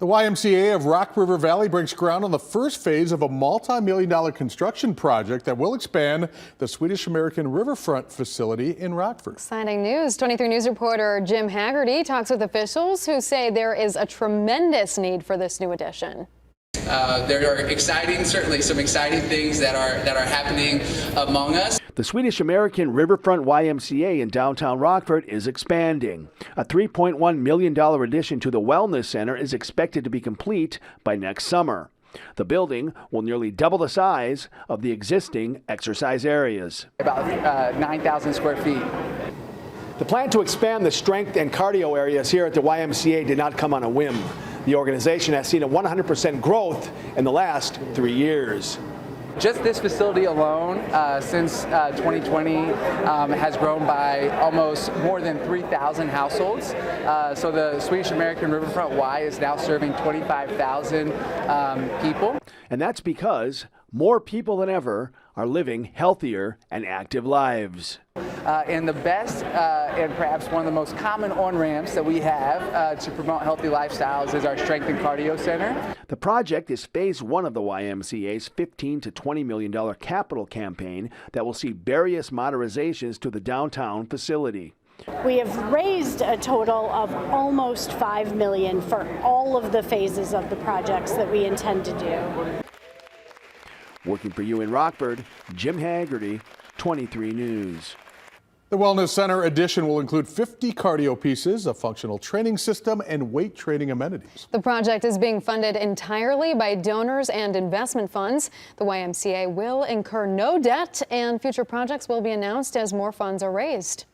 The YMCA of Rock River Valley breaks ground on the first phase of a multi-million-dollar construction project that will expand the Swedish-American riverfront facility in Rockford. Exciting news. 23 News reporter Jim Haggerty talks with officials who say there is a tremendous need for this new addition. There are certainly some exciting things that are happening among us. The Swedish-American Riverfront YMCA in downtown Rockford is expanding. A $3.1 million addition to the Wellness Center is expected to be complete by next summer. The building will nearly double the size of the existing exercise areas. About 9,000 square feet. The plan to expand the strength and cardio areas here at the YMCA did not come on a whim. The organization has seen a 100% growth in the last 3 years. Just this facility alone, since 2020, has grown by almost more than 3,000 households. So the Swedish-American Riverfront Y is now serving 25,000 people. And that's because more people than ever are living healthier and active lives. And the best and perhaps one of the most common on-ramps that we have to promote healthy lifestyles is our Strength and Cardio Center. The project is phase one of the YMCA's $15 to $20 million capital campaign that will see various modernizations to the downtown facility. We have raised a total of almost $5 million for all of the phases of the projects that we intend to do. Working for you in Rockford, Jim Haggerty, 23 News. The Wellness Center addition will include 50 cardio pieces, a functional training system, and weight training amenities. The project is being funded entirely by donors and investment funds. The YMCA will incur no debt, and future projects will be announced as more funds are raised.